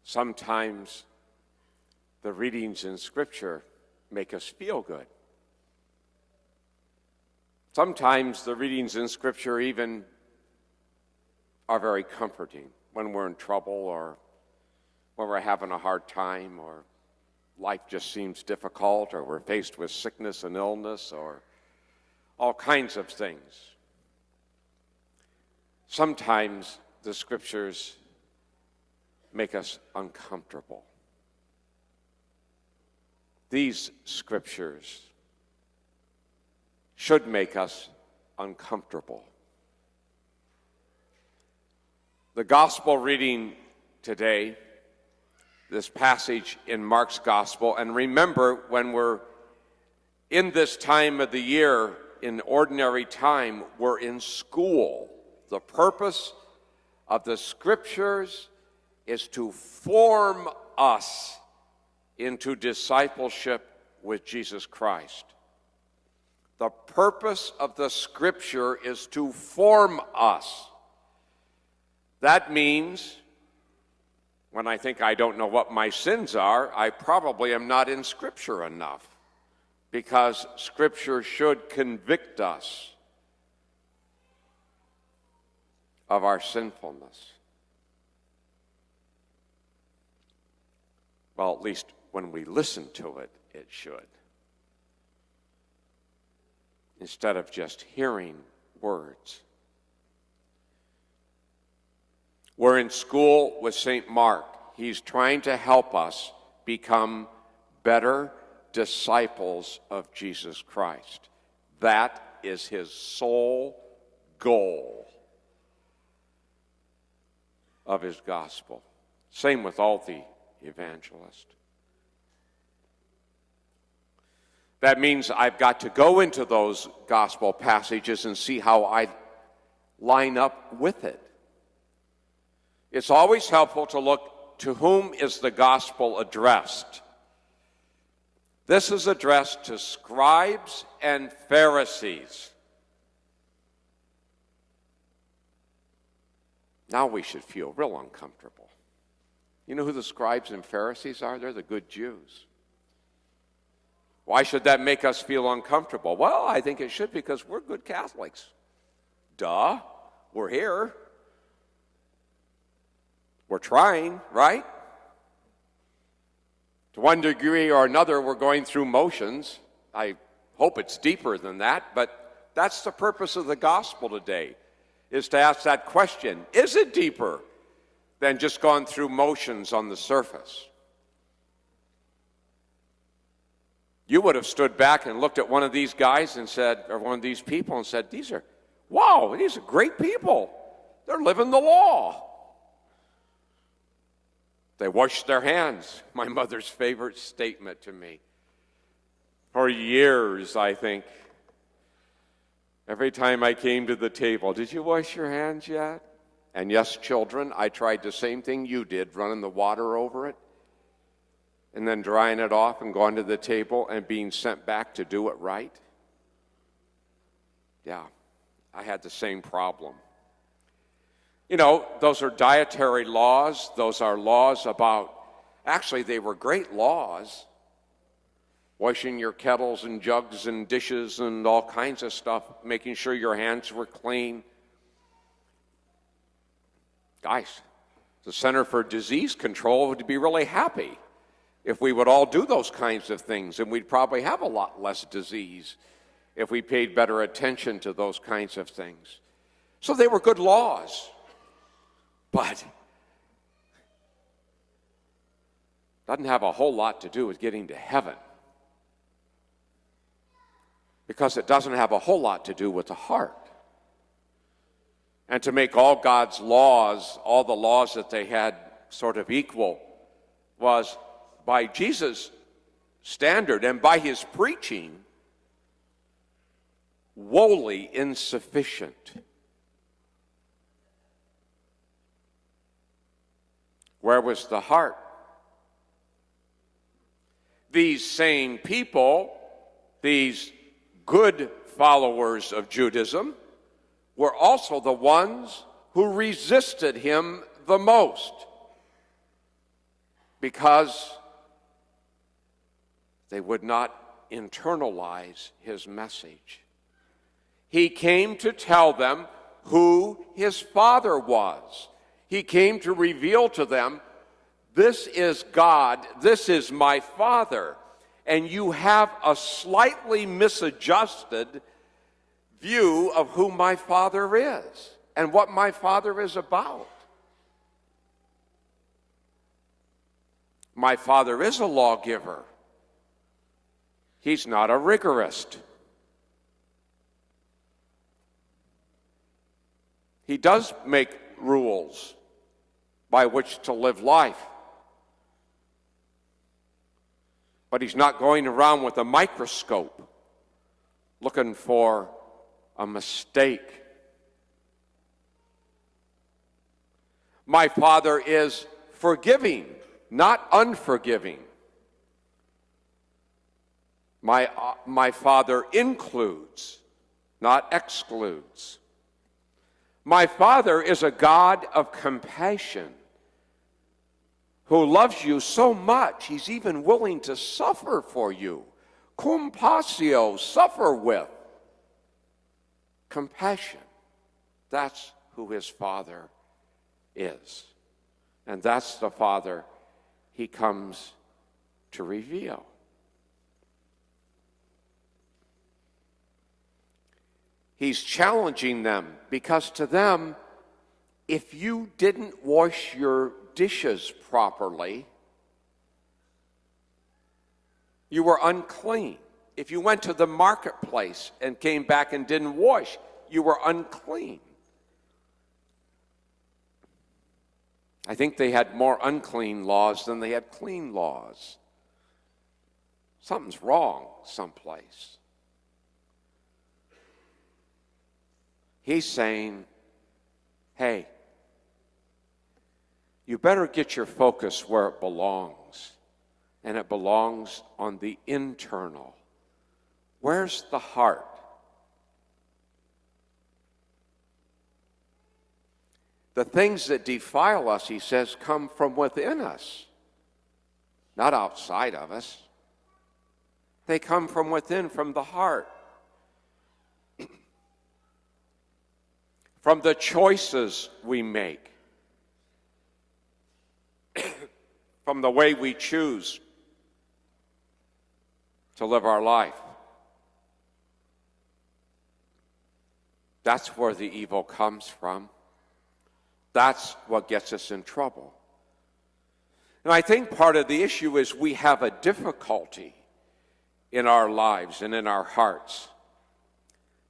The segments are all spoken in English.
Sometimes the readings in Scripture make us feel good. Sometimes the readings in Scripture even are very comforting when we're in trouble or when we're having a hard time or life just seems difficult or we're faced with sickness and illness or all kinds of things. Sometimes the Scriptures make us uncomfortable. These Scriptures should make us uncomfortable. The gospel reading today, this passage in Mark's gospel, and remember when we're in this time of the year, in ordinary time, we're in school. The purpose of the Scriptures is to form us into discipleship with Jesus Christ. The purpose of the Scripture is to form us. That means, when I think I don't know what my sins are, I probably am not in Scripture enough, because Scripture should convict us of our sinfulness. Well, at least when we listen to it, it should. Instead of just hearing words. We're in school with St. Mark. He's trying to help us become better disciples of Jesus Christ. That is his sole goal of his gospel. Same with all the evangelists. That means I've got to go into those gospel passages and see how I line up with it. It's always helpful to look to whom is the gospel addressed. This is addressed to scribes and Pharisees. Now we should feel real uncomfortable. You know who the scribes and Pharisees are? They're the good Jews. Why should that make us feel uncomfortable? Well, I think it should, because we're good Catholics. Duh, we're here. We're trying, right? To one degree or another, we're going through motions. I hope it's deeper than that, but that's the purpose of the gospel today, is to ask that question. Is it deeper than just going through motions on the surface? You would have stood back and looked at one of these guys and said, or one of these people and said, these are great people. They're living the law. They wash their hands. My mother's favorite statement to me. For years, I think, every time I came to the table, did you wash your hands yet? And yes, children, I tried the same thing you did, running the water over it, and then drying it off and going to the table and being sent back to do it right. Yeah, I had the same problem. You know, those are dietary laws. Those are laws about, actually, they were great laws. Washing your kettles and jugs and dishes and all kinds of stuff, making sure your hands were clean. Guys, the Center for Disease Control would be really happy if we would all do those kinds of things, and we'd probably have a lot less disease if we paid better attention to those kinds of things. So they were good laws, but doesn't have a whole lot to do with getting to heaven, because it doesn't have a whole lot to do with the heart. And to make all God's laws, all the laws that they had sort of equal, was by Jesus' standard and by his preaching, woefully insufficient. Where was the heart? These same people, these good followers of Judaism, were also the ones who resisted him the most. because they would not internalize his message. He came to tell them who his Father was. He came to reveal to them, this is God, this is my Father. And you have a slightly misadjusted view of who my Father is and what my Father is about. My Father is a lawgiver. He's not a rigorist. He does make rules by which to live life. But he's not going around with a microscope looking for a mistake. My Father is forgiving, not unforgiving. My Father includes, not excludes. My Father is a God of compassion who loves you so much, he's even willing to suffer for you. Compassio, suffer with. Compassion. That's who his Father is. And that's the Father he comes to reveal. He's challenging them because to them, if you didn't wash your dishes properly, you were unclean. If you went to the marketplace and came back and didn't wash, you were unclean. I think they had more unclean laws than they had clean laws. Something's wrong someplace. He's saying, hey, you better get your focus where it belongs, and it belongs on the internal. Where's the heart? The things that defile us, he says, come from within us, not outside of us. They come from within, from the heart. From the choices we make, from the way we choose to live our life. That's where the evil comes from. That's what gets us in trouble. And I think part of the issue is we have a difficulty in our lives and in our hearts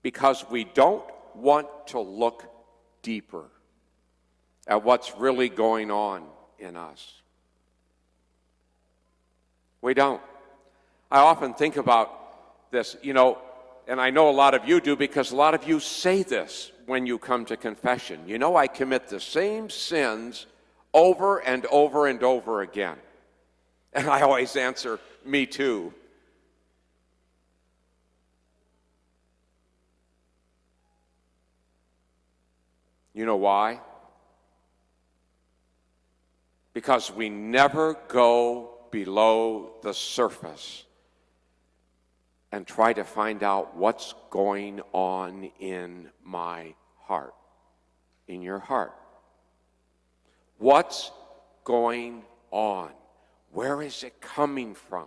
because we don't want to look deeper at what's really going on in us. We don't. I often think about this, and I know a lot of you do because a lot of you say this when you come to confession. I commit the same sins over and over and over again. And I always answer, me too. You know why? Because we never go below the surface and try to find out what's going on in my heart, in your heart. What's going on? Where is it coming from?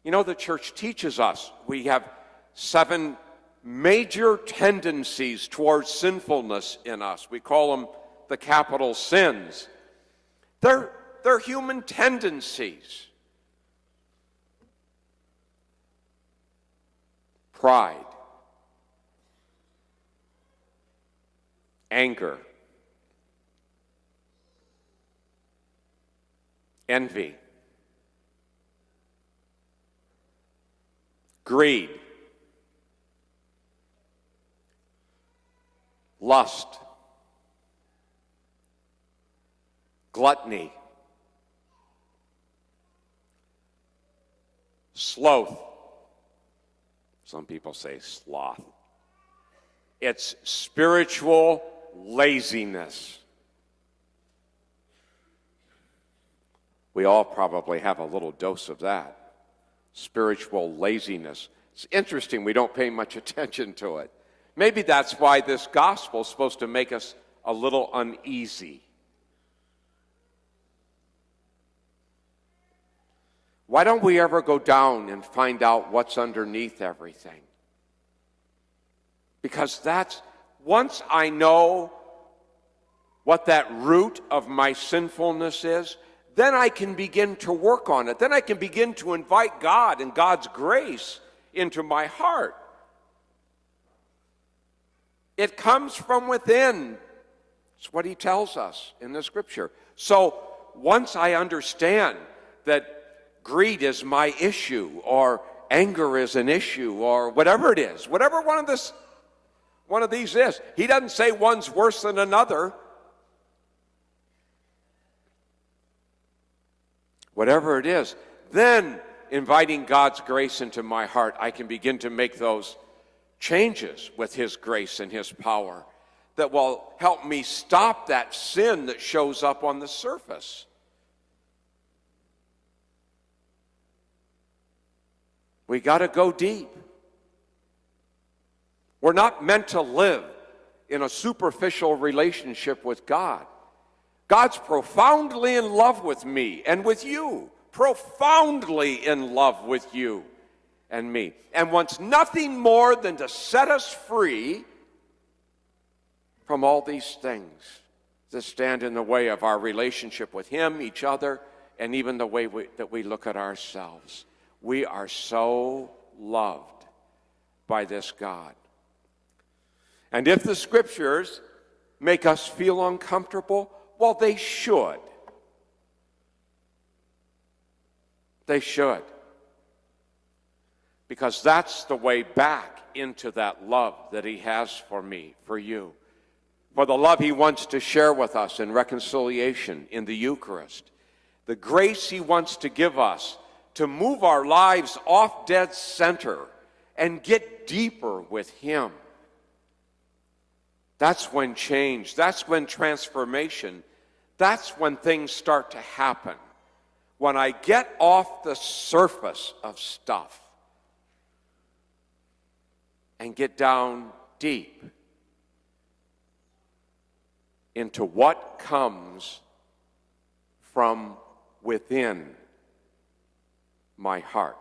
The church teaches us we have 7 major tendencies towards sinfulness in us. We call them the capital sins. They're human tendencies. Pride, anger, envy, greed, lust, gluttony, sloth. Some people say sloth. It's spiritual laziness. We all probably have a little dose of that. Spiritual laziness. It's interesting we don't pay much attention to it. Maybe that's why this gospel is supposed to make us a little uneasy. Why don't we ever go down and find out what's underneath everything? Because once I know what that root of my sinfulness is, then I can begin to work on it. Then I can begin to invite God and God's grace into my heart. It comes from within. It's what he tells us in the scripture. So once I understand that greed is my issue, or anger is an issue, or whatever it is, whatever one of these is, he doesn't say one's worse than another. Whatever it is, then inviting God's grace into my heart, I can begin to make those changes with his grace and his power that will help me stop that sin that shows up on the surface. We got to go deep. We're not meant to live in a superficial relationship with God. God's profoundly in love with me and with you, profoundly in love with you and me, and wants nothing more than to set us free from all these things that stand in the way of our relationship with him, each other, and even the way that we look at ourselves. We are so loved by this God. And if the scriptures make us feel uncomfortable, well, they should. They should. Because that's the way back into that love that he has for me, for you. For the love he wants to share with us in reconciliation in the Eucharist. The grace he wants to give us to move our lives off dead center and get deeper with him. That's when change, that's when transformation, that's when things start to happen. When I get off the surface of stuff and get down deep into what comes from within my heart.